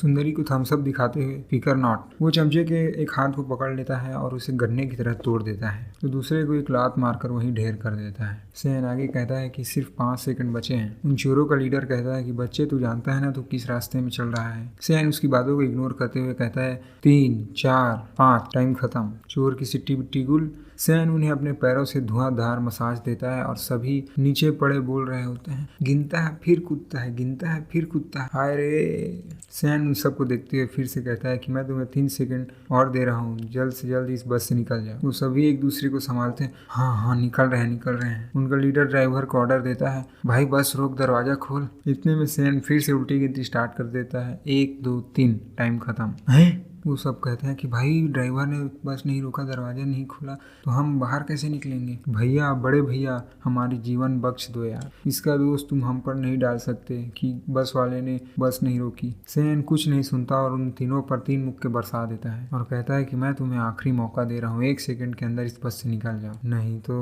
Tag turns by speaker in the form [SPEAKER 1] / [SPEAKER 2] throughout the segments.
[SPEAKER 1] सुंदरी को Thums up दिखाते हुए फिकर नॉट। वो चमचे के एक हाथ को पकड़ लेता है और उसे गन्ने की तरह तोड़ देता है, तो दूसरे को एक लात मारकर वहीं ढेर कर देता है। सैन आगे कहता है कि सिर्फ 5 सेकंड बचे हैं। उन चोरों का लीडर कहता है कि बच्चे तू जानता है ना तू किस रास्ते में चल रहा है। सैन उसकी बातों को इग्नोर करते हुए कहता है 3, 4, 5 टाइम खत्म। चोर की सिट्टी बिट्टी गुल। सैन उन्हें अपने पैरों से धुआंधार मसाज देता है और सभी नीचे पड़े बोल रहे होते हैं, गिनता है फिर कूदता है, गिनता है फिर कूदता है, हाय रे। सैन उन सबको देखते हुए फिर से कहता है कि मैं तुम्हें 3 सेकंड और दे रहा हूँ, जल्द से जल्द इस बस से निकल जाओ। वो सभी एक दूसरे को संभालते हैं, हाँ हाँ निकल रहे हैं। उनका लीडर ड्राइवर को ऑर्डर देता है, भाई बस रोक, दरवाजा खोल। इतने में सैन फिर से उल्टी गिनती स्टार्ट कर देता है, 1, 2, 3 टाइम खत्म है। वो सब कहते हैं कि भाई ड्राइवर ने बस नहीं रोका, दरवाजा नहीं खोला, तो हम बाहर कैसे निकलेंगे। भैया, बड़े भैया, हमारी जीवन बख्श दो यार, इसका दोष तुम हम पर नहीं डाल सकते कि बस वाले ने बस नहीं रोकी। सैन कुछ नहीं सुनता और उन तीनों पर 3 मुक्के बरसा देता है और कहता है कि मैं तुम्हें आखिरी मौका दे रहा हूँ, 1 सेकंड के अंदर इस बस से निकल जाओ, नहीं तो।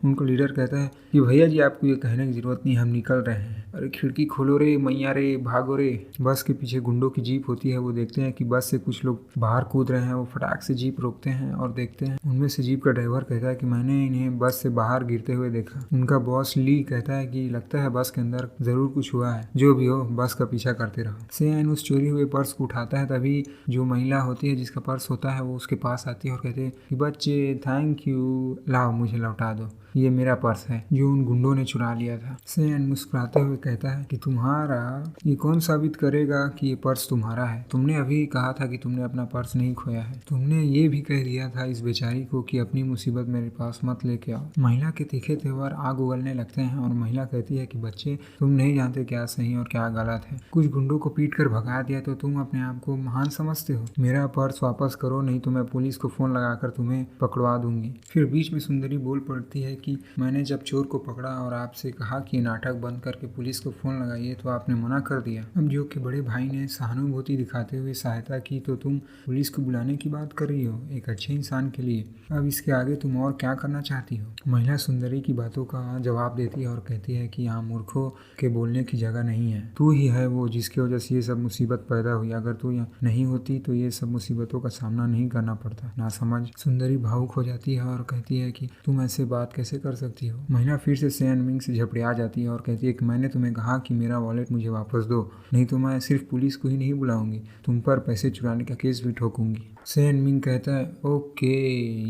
[SPEAKER 1] उनको लीडर कहता है कि भैया जी आपको ये कहने की जरूरत नहीं, हम निकल रहे हैं। अरे खिड़की खोलो रे मैया रे, भागो रे। बस के पीछे गुंडों की जीप होती है। वो देखते हैं कि बस से कुछ लोग बाहर कूद रहे हैं। वो फटाक से जीप रोकते हैं और देखते हैं, उनमें से जीप का ड्राइवर कहता है कि मैंने इन्हें बस से बाहर गिरते हुए देखा। उनका बॉस ली कहता है कि लगता है बस के अंदर जरूर कुछ हुआ है, जो भी हो बस का पीछा करते रहो। सैन उस चोरी हुए पर्स को उठाता है, तभी जो महिला होती है जिसका पर्स होता है वो उसके पास आती है और कहते हैं कि बच्चे थैंक यू, लाओ मुझे लौटा दो, ये मेरा पर्स है जो उन गुंडों ने चुरा लिया था। सैन मुस्कुराते हुए कहता है कि तुम्हारा ये कौन साबित करेगा कि ये पर्स तुम्हारा है। तुमने अभी कहा था कि तुमने अपना पर्स नहीं खोया है। तुमने ये भी कह दिया था इस बेचारी को कि अपनी मुसीबत मेरे पास मत लेके आओ। महिला के तीखे तेवर आग उगलने लगते हैं और महिला कहती है कि बच्चे तुम नहीं जानते क्या सही और क्या गलत है। कुछ गुंडों को पीट कर भगा दिया तो तुम अपने आप को महान समझते हो। मेरा पर्स वापस करो, नहीं तो मैं पुलिस को फोन लगाकर तुम्हें पकड़वा दूंगी। फिर बीच में सुंदरी बोल पड़ती है कि मैंने जब चोर को पकड़ा और आपसे कहा कि नाटक बंद करके पुलिस को फोन लगाइए तो आपने मना कर दिया। अब जो कि बड़े भाई ने सहानुभूति दिखाते हुए सहायता की तो तुम पुलिस को बुलाने की बात कर रही हो, एक अच्छे इंसान के लिए। अब इसके आगे तुम और क्या करना चाहती हो। महिला सुंदरी की बातों का जवाब देती है और कहती है कि यहाँ मूर्खों के बोलने की जगह नहीं है। तू ही है वो जिसकी वजह से ये सब मुसीबत पैदा हुई। अगर तू यहाँ नहीं होती तो ये सब मुसीबतों का सामना नहीं करना पड़ता। ना समझ। सुंदरी भावुक हो जाती है और कहती है कि तुम ऐसे बात कैसे कर सकती हो। महिला फिर से सैन मिंग से झपड़िया जाती है और कहती है कि मैंने तुम्हें कहा कि मेरा वॉलेट मुझे वापस दो, नहीं तो मैं सिर्फ पुलिस को ही नहीं बुलाऊंगी, तुम पर पैसे चुराने का केस भी ठोकूंगी। सैन मिंग कहता है ओके,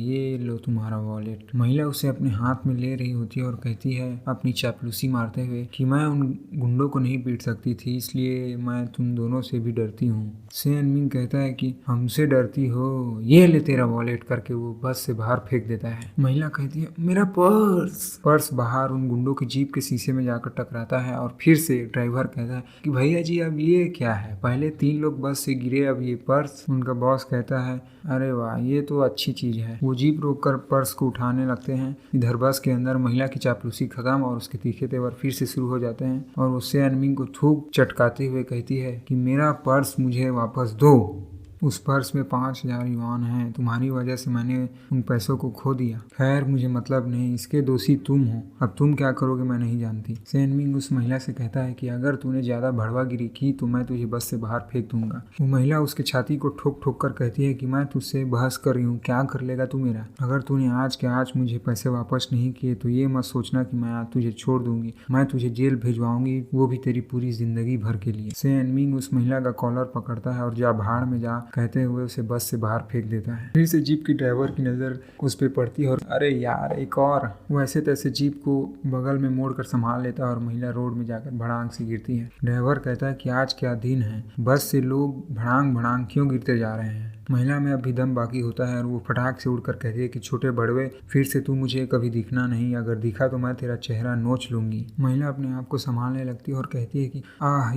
[SPEAKER 1] ये लो तुम्हारा वॉलेट। महिला उसे अपने हाथ में ले रही होती है और कहती है अपनी चापलूसी मारते हुए कि मैं उन गुंडों को नहीं पीट सकती थी, इसलिए मैं तुम दोनों से भी डरती हूँ। सैन मिंग कहता है कि हमसे डरती हो, ये ले तेरा वॉलेट, करके वो बस से बाहर फेंक देता है। महिला कहती है मेरा पर्स बाहर उन गुंडों की जीप के शीशे में जाकर टकराता है और फिर से ड्राइवर कहता है कि भैया जी अब ये क्या है, पहले 3 लोग बस से गिरे, अब ये पर्स। उनका बॉस कहता है अरे वाह ये तो अच्छी चीज है। वो जीप रोककर पर्स को उठाने लगते हैं। इधर बस के अंदर महिला की चापलूसी खत्म और उसके तीखे तेवर फिर से शुरू हो जाते हैं और वो सैन मिंग को थूक चटकाते हुए कहती है कि मेरा पर्स मुझे वापस दो। उस पर्स में 5,000 युआन हैं, तुम्हारी वजह से मैंने उन पैसों को खो दिया। खैर मुझे मतलब नहीं, इसके दोषी तुम हो, अब तुम क्या करोगे मैं नहीं जानती। सैन मिंग उस महिला से कहता है कि अगर तूने ज्यादा भड़वागिरी की तो मैं तुझे बस से बाहर फेंक दूंगा। वो महिला उसके छाती को ठोक ठोक कर कहती है कि मैं तुझसे बहस कर रही हूँ, क्या कर लेगा तू मेरा। अगर तूने आज के आज मुझे पैसे वापस नहीं किए तो ये मत सोचना कि मैं आज तुझे छोड़ दूंगी, मैं तुझे जेल भिजवाऊंगी, वो भी तेरी पूरी जिंदगी भर के लिए। सैन मिंग उस महिला का कॉलर पकड़ता है और जा भाड़ में जा कहते हुए उसे बस से बाहर फेंक देता है। फिर से जीप की ड्राइवर की नजर उस पे पड़ती है और अरे यार एक और। वो ऐसे तैसे जीप को बगल में मोड़कर संभाल लेता है और महिला रोड में जाकर भड़ांग से गिरती है। ड्राइवर कहता है कि आज क्या दिन है, बस से लोग भड़ांग भड़ांग क्यों गिरते जा रहे हैं। महिला में अभी दम बाकी होता है और वो फटाक से उड़कर कहती है कि छोटे बड़वे फिर से तू मुझे कभी दिखना नहीं, अगर दिखा तो मैं तेरा चेहरा नोच लूंगी। महिला अपने आप को संभालने लगती है और कहती है कि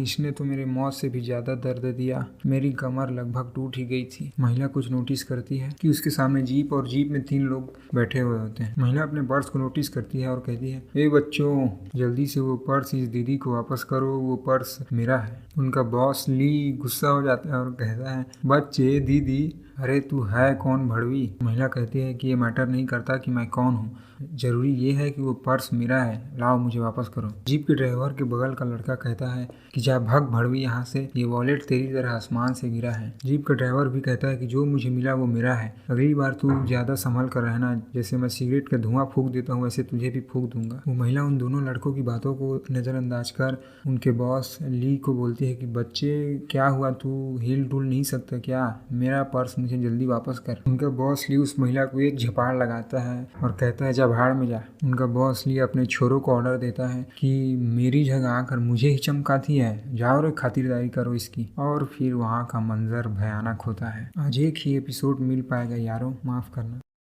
[SPEAKER 1] इसने तो मेरे मौत से भी ज्यादा दर्द दिया, मेरी कमर लगभग टूट ही गई थी। महिला कुछ नोटिस करती है कि उसके सामने जीप और जीप में 3 लोग बैठे हुए होते हैं। महिला अपने पर्स को नोटिस करती है और कहती है ए बच्चों जल्दी से वो पर्स इस दीदी को वापस करो, वो पर्स मेरा है। उनका बॉस ली गुस्सा हो जाता है और कहता है बच्चे दीदी अरे तू है कौन भड़वी? महिला कहती है कि ये मैटर नहीं करता कि मैं कौन हूँ, जरूरी ये है कि वो पर्स मेरा है, लाओ मुझे वापस करो। जीप के ड्राइवर के बगल का लड़का कहता है कि जा भग भड़वी यहाँ से, ये वॉलेट तेरी तरह आसमान से गिरा है। जीप का ड्राइवर भी कहता है कि जो मुझे मिला वो मेरा है, अगली बार तू ज्यादा संभल कर रहना, जैसे मैं सिगरेट का धुआं फूंक देता हूँ वैसे तुझे भी फूंक दूंगा। वो महिला उन दोनों लड़कों की बातों को नजरअंदाज कर उनके बॉस ली को बोलती है कि बच्चे क्या हुआ, तू हिल डुल नहीं सकता क्या? मेरा पर्स मुझे जल्दी वापस कर। उनका बॉस ली उस महिला को एक झपाड़ लगाता है और कहता है जा भाड़ में जा। उनका बॉस ली अपने छोरों को ऑर्डर देता है कि मेरी जगह आकर मुझे ही चमकाती है, जाओ रे खातिरदारी करो इसकी। और फिर वहाँ का मंजर भयानक होता है। आज एक ही एपिसोड मिल पाएगा यारों, माफ करना।